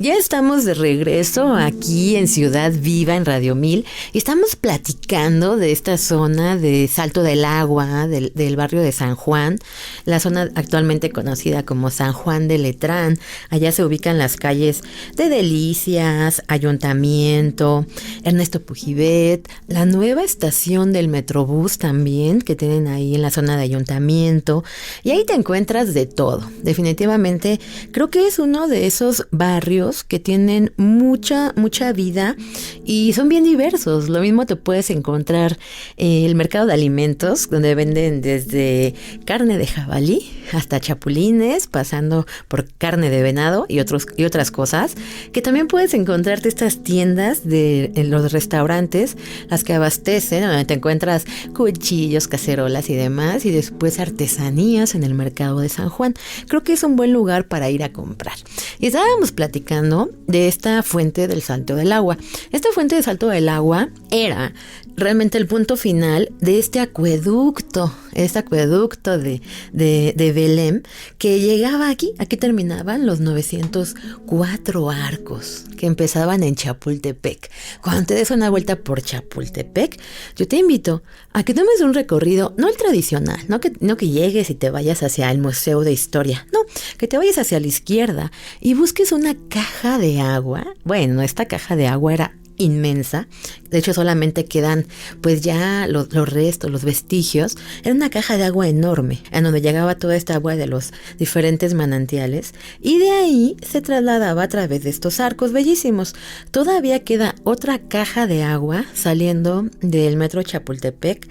Ya estamos de regreso aquí en Ciudad Viva, en Radio 1000, y estamos platicando de esta zona de Salto del Agua, del barrio de San Juan, la zona actualmente conocida como San Juan de Letrán. Allá se ubican las calles de Delicias, Ayuntamiento, Ernesto Pujibet, la nueva estación del Metrobús también, que tienen ahí en la zona de Ayuntamiento, y ahí te encuentras de todo. Definitivamente, creo que es uno de esos barrios que tienen mucha vida y son bien diversos. Lo mismo te puedes encontrar el mercado de alimentos, donde venden desde carne de jabalí hasta chapulines, pasando por carne de venado y otras cosas, que también puedes encontrarte estas tiendas en los restaurantes, las que abastecen, donde te encuentras cuchillos, cacerolas y demás, y después artesanías en el mercado de San Juan. Creo que es un buen lugar para ir a comprar. Y estábamos platicando de esta fuente del Salto del Agua. Esta fuente del Salto del Agua era realmente el punto final de este acueducto de Belém, que llegaba aquí terminaban los 904 arcos que empezaban en Chapultepec. Cuando te des una vuelta por Chapultepec, yo te invito a que tomes un recorrido, no el tradicional, no que llegues y te vayas hacia el Museo de Historia, no, que te vayas hacia la izquierda y busques una caja de agua. Bueno, esta caja de agua era inmensa, de hecho solamente quedan pues ya los restos, los vestigios. Era una caja de agua enorme, en donde llegaba toda esta agua de los diferentes manantiales, y de ahí se trasladaba a través de estos arcos bellísimos. Todavía queda otra caja de agua saliendo del metro Chapultepec,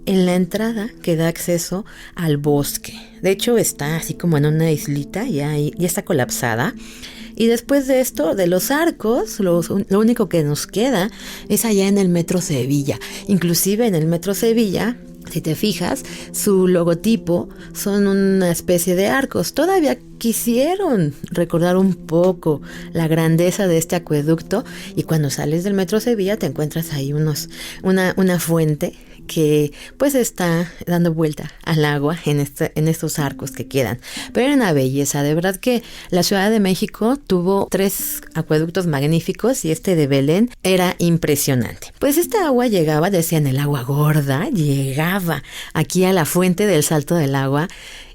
en la entrada que da acceso al bosque. De hecho está así como en una islita, ya está colapsada. Y después de esto, de los arcos, lo único que nos queda es allá en el Metro Sevilla. Inclusive en el Metro Sevilla, si te fijas, su logotipo son una especie de arcos. Todavía quisieron recordar un poco la grandeza de este acueducto, y cuando sales del Metro Sevilla te encuentras ahí una fuente que pues está dando vuelta al agua en estos arcos que quedan. Pero era una belleza, de verdad que la Ciudad de México tuvo 3 acueductos magníficos, y este de Belém era impresionante. Pues esta agua llegaba, decían el agua gorda, llegaba aquí a la fuente del Salto del Agua,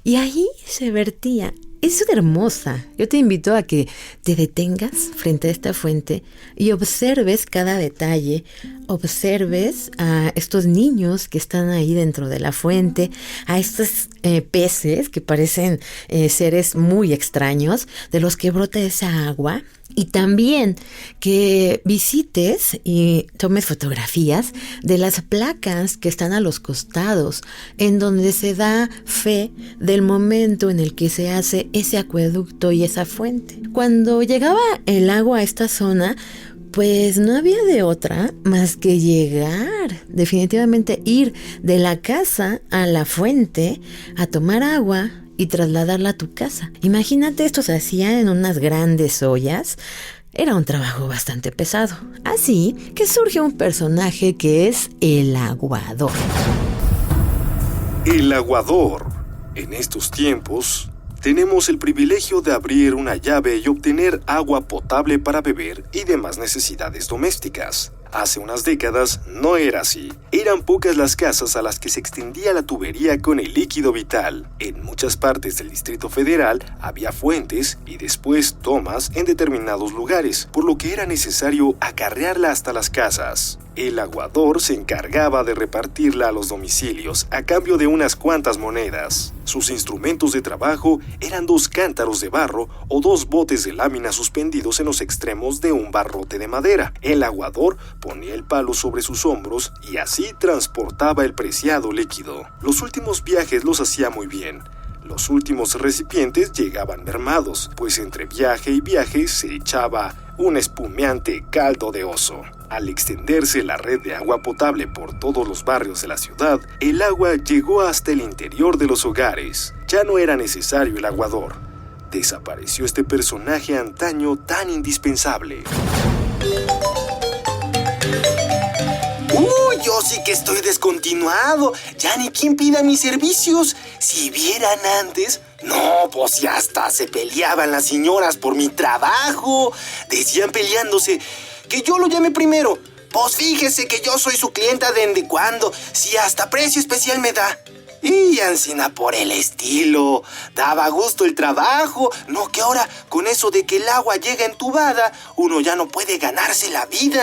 y ahí se vertía. Es hermosa. Yo te invito a que te detengas frente a esta fuente y observes cada detalle. Observes a estos niños que están ahí dentro de la fuente, a estos peces que parecen seres muy extraños, de los que brota esa agua. Y también que visites y tomes fotografías de las placas que están a los costados, en donde se da fe del momento en el que se hace ese acueducto y esa fuente. Cuando llegaba el agua a esta zona, pues no había de otra más que llegar, definitivamente ir de la casa a la fuente a tomar agua y trasladarla a tu casa. Imagínate, esto se hacía en unas grandes ollas. Era un trabajo bastante pesado. Así que surge un personaje que es el aguador. El aguador. En estos tiempos, tenemos el privilegio de abrir una llave y obtener agua potable para beber y demás necesidades domésticas. Hace unas décadas no era así. Eran pocas las casas a las que se extendía la tubería con el líquido vital. En muchas partes del Distrito Federal había fuentes y después tomas en determinados lugares, por lo que era necesario acarrearla hasta las casas. El aguador se encargaba de repartirla a los domicilios a cambio de unas cuantas monedas. Sus instrumentos de trabajo eran 2 cántaros de barro o 2 botes de lámina suspendidos en los extremos de un barrote de madera. El aguador ponía el palo sobre sus hombros y así transportaba el preciado líquido. Los últimos viajes los hacía muy bien. Los últimos recipientes llegaban mermados, pues entre viaje y viaje se echaba un espumeante caldo de oso. Al extenderse la red de agua potable por todos los barrios de la ciudad, el agua llegó hasta el interior de los hogares. Ya no era necesario el aguador. Desapareció este personaje antaño tan indispensable. Yo sí que estoy descontinuado. Ya ni quien pida mis servicios. Si vieran antes... No, pues ya hasta se peleaban las señoras por mi trabajo. Decían peleándose que yo lo llame primero. Pues fíjese que yo soy su clienta desde cuando, si hasta precio especial me da. Y Ancina por el estilo. Daba gusto el trabajo. No que ahora, con eso de que el agua llega entubada, uno ya no puede ganarse la vida.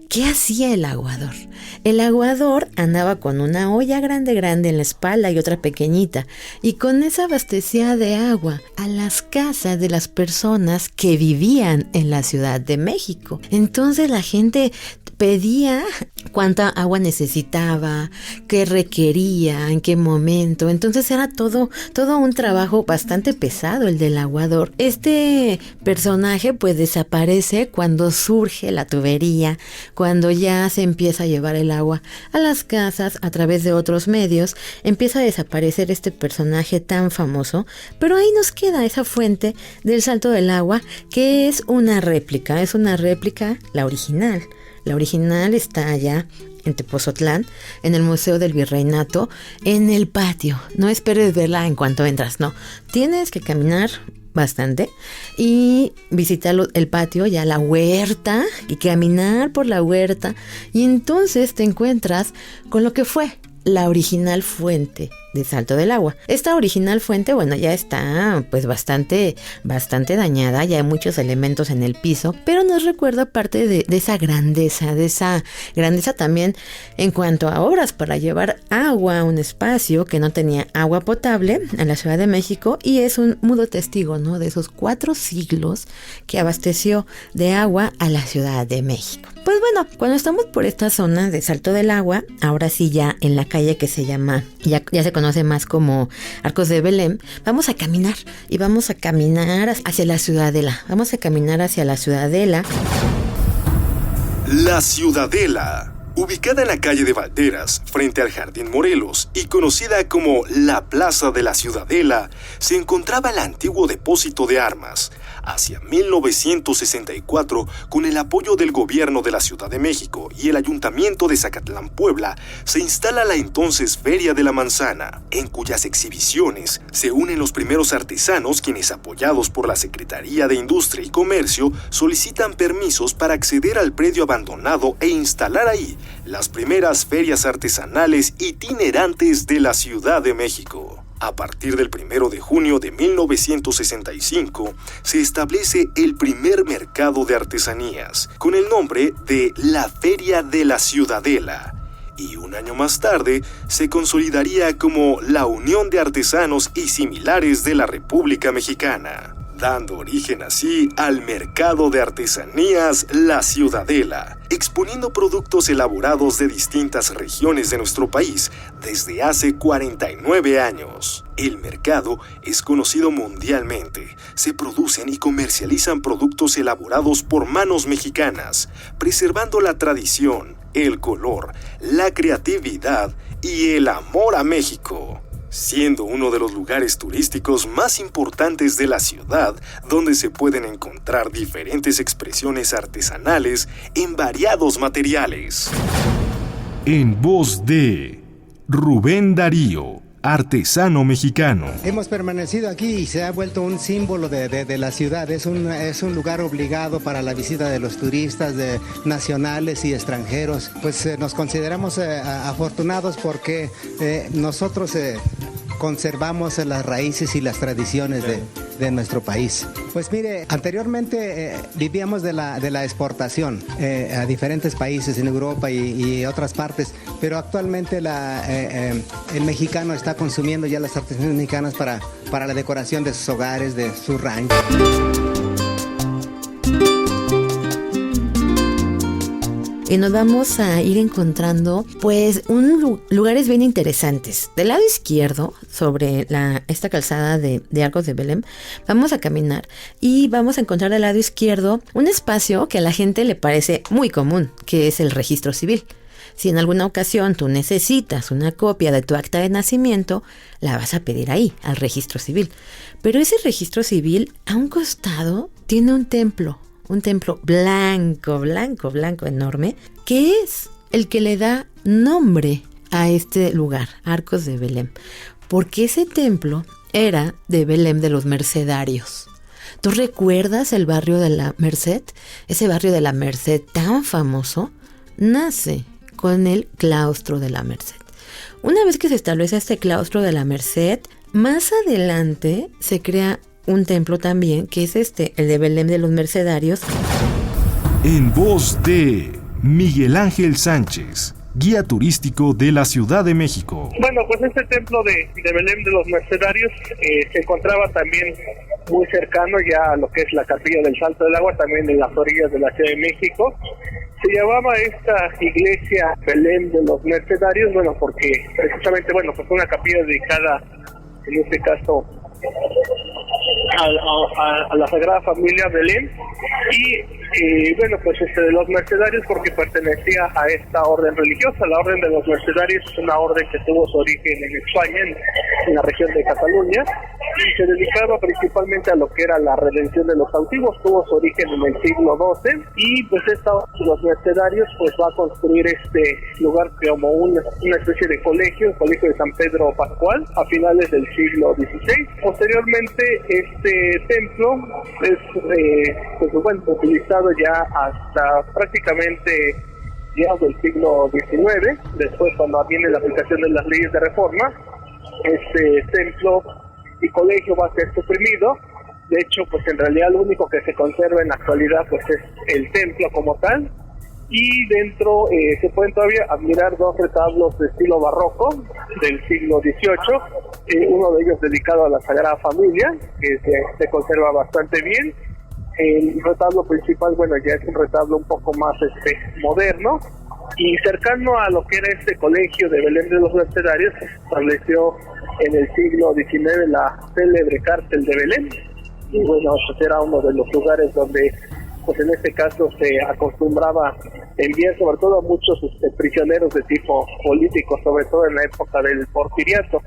¿Qué hacía el aguador? El aguador andaba con una olla grande en la espalda y otra pequeñita, y con esa abastecía de agua a las casas de las personas que vivían en la Ciudad de México. Entonces la gente pedía cuánta agua necesitaba, qué requería, en qué momento. Entonces era todo un trabajo bastante pesado el del aguador. Este personaje pues desaparece cuando surge la tubería, cuando ya se empieza a llevar el agua a las casas a través de otros medios. Empieza a desaparecer este personaje tan famoso, pero ahí nos queda esa fuente del Salto del Agua, que es una réplica, la original. La original está allá en Tepozotlán, en el Museo del Virreinato, en el patio. No esperes verla en cuanto entras, no. Tienes que caminar bastante y visitar el patio, ya la huerta, y caminar por la huerta. Y entonces te encuentras con lo que fue la original fuente de Salto del Agua. Esta original fuente, bueno, ya está pues bastante dañada, ya hay muchos elementos en el piso, pero nos recuerda parte de esa grandeza también en cuanto a obras para llevar agua a un espacio que no tenía agua potable en la Ciudad de México, y es un mudo testigo, ¿no?, de esos 4 siglos que abasteció de agua a la Ciudad de México. Pues bueno, cuando estamos por esta zona de Salto del Agua, ahora sí ya en la calle que se llama, ya se conoce más como Arcos de Belén, vamos a caminar hacia la Ciudadela. Vamos a caminar hacia la Ciudadela. La Ciudadela, ubicada en la calle de Valderas, frente al Jardín Morelos y conocida como la Plaza de la Ciudadela, se encontraba el antiguo depósito de armas. Hacia 1964, con el apoyo del gobierno de la Ciudad de México y el Ayuntamiento de Zacatlán, Puebla, se instala la entonces Feria de la Manzana, en cuyas exhibiciones se unen los primeros artesanos quienes, apoyados por la Secretaría de Industria y Comercio, solicitan permisos para acceder al predio abandonado e instalar ahí las primeras ferias artesanales itinerantes de la Ciudad de México. A partir del 1 de junio de 1965, se establece el primer mercado de artesanías, con el nombre de la Feria de la Ciudadela, y un año más tarde se consolidaría como la Unión de Artesanos y Similares de la República Mexicana, dando origen así al Mercado de Artesanías La Ciudadela, exponiendo productos elaborados de distintas regiones de nuestro país desde hace 49 años. El mercado es conocido mundialmente. Se producen y comercializan productos elaborados por manos mexicanas, preservando la tradición, el color, la creatividad y el amor a México, siendo uno de los lugares turísticos más importantes de la ciudad, donde se pueden encontrar diferentes expresiones artesanales en variados materiales. En voz de Rubén Darío, artesano mexicano. Hemos permanecido aquí y se ha vuelto un símbolo de la ciudad. Es un lugar obligado para la visita de los turistas nacionales y extranjeros. Pues nos consideramos afortunados porque nosotros conservamos las raíces y las tradiciones de nuestro país. Pues mire, anteriormente vivíamos de la exportación a diferentes países en Europa y otras partes, pero actualmente el mexicano está consumiendo ya las artesanías mexicanas para la decoración de sus hogares, de su rancho. Y nos vamos a ir encontrando pues lugares bien interesantes. Del lado izquierdo, sobre esta calzada de Arcos de Belén, vamos a caminar y vamos a encontrar del lado izquierdo un espacio que a la gente le parece muy común, que es el registro civil. Si en alguna ocasión tú necesitas una copia de tu acta de nacimiento, la vas a pedir ahí, al registro civil. Pero ese registro civil, a un costado, tiene un templo blanco, enorme, que es el que le da nombre a este lugar, Arcos de Belém, porque ese templo era de Belém de los Mercedarios. ¿Tú recuerdas el barrio de la Merced? Ese barrio de la Merced tan famoso nace con el claustro de la Merced. Una vez que se establece este claustro de la Merced, más adelante se crea un templo también, que es el de Belém de los Mercedarios. En voz de Miguel Ángel Sánchez, guía turístico de la Ciudad de México. Bueno, pues este templo de Belém de los Mercedarios se encontraba también muy cercano ya a lo que es la Capilla del Salto del Agua, también en las orillas de la Ciudad de México. Se llamaba esta iglesia Belém de los Mercedarios, bueno, porque precisamente, bueno, pues una capilla dedicada, en este caso, a la Sagrada Familia Belém, y bueno, pues de los Mercedarios, porque pertenecía a esta orden religiosa. La orden de los Mercedarios es una orden que tuvo su origen en España, en la región de Cataluña, y se dedicaba principalmente a lo que era la redención de los cautivos. Tuvo su origen en el siglo XII, y pues los Mercedarios pues va a construir este lugar como una especie de colegio, el colegio de San Pedro Pascual, a finales del siglo XVI. Posteriormente este templo es pues bueno, utilizado ya hasta prácticamente mediados del siglo XIX. Después, cuando viene la aplicación de las leyes de reforma, este templo y colegio va a ser suprimido. De hecho, pues en realidad lo único que se conserva en la actualidad pues es el templo como tal, y dentro se pueden todavía admirar dos retablos de estilo barroco del siglo XVIII, uno de ellos dedicado a la Sagrada Familia, que se conserva bastante bien. El retablo principal, bueno, ya es un retablo un poco más moderno, y cercano a lo que era este colegio de Belém de los Mercedarios, se estableció en el siglo XIX la célebre cárcel de Belém, y bueno, pues era uno de los lugares donde pues en este caso se acostumbraba enviar sobre todo a muchos prisioneros de tipo político, sobre todo en la época del Porfiriato.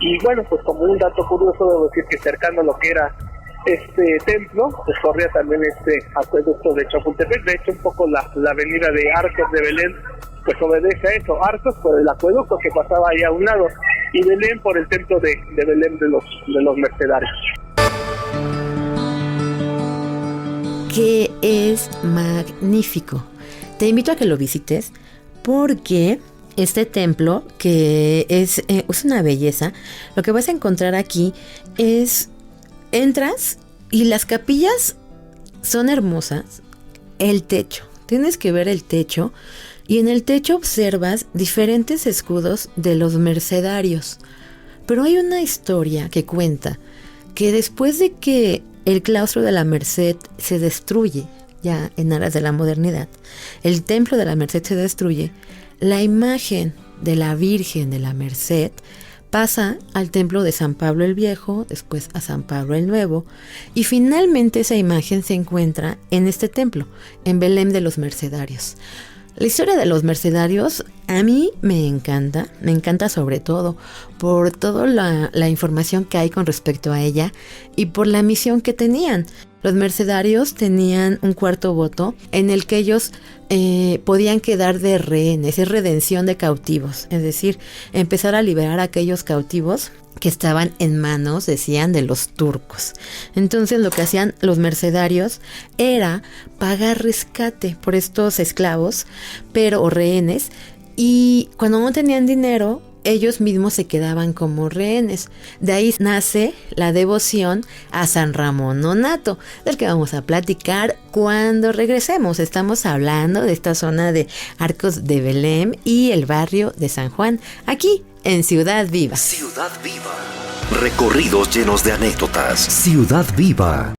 Y bueno, pues como un dato curioso, debo decir que cercano a lo que era este templo, pues corría también este acueducto de Chapultepec. De hecho, un poco la avenida de Arcos de Belém pues obedece a eso: Arcos por el acueducto que pasaba ahí a un lado, y Belém por el templo de Belém de los Mercedarios. Que es magnífico. Te invito a que lo visites, porque este templo, que es una belleza, lo que vas a encontrar aquí es, entras y las capillas son hermosas. El techo, tienes que ver el techo, y en el techo observas diferentes escudos de los mercedarios. Pero hay una historia que cuenta que después de que el claustro de la Merced se destruye, ya en aras de la modernidad, el templo de la Merced se destruye, la imagen de la Virgen de la Merced pasa al templo de San Pablo el Viejo, después a San Pablo el Nuevo, y finalmente esa imagen se encuentra en este templo, en Belém de los Mercedarios. La historia de los mercedarios a mí me encanta sobre todo por toda la información que hay con respecto a ella y por la misión que tenían. Los mercedarios tenían un cuarto voto en el que ellos podían quedar de rehenes, es redención de cautivos, es decir, empezar a liberar a aquellos cautivos que estaban en manos, decían, de los turcos. Entonces lo que hacían los mercedarios era pagar rescate por estos esclavos, o rehenes, y cuando no tenían dinero, ellos mismos se quedaban como rehenes. De ahí nace la devoción a San Ramón Nonnato, del que vamos a platicar cuando regresemos. Estamos hablando de esta zona de Arcos de Belém y el barrio de San Juan, aquí en Ciudad Viva. Ciudad Viva. Recorridos llenos de anécdotas. Ciudad Viva.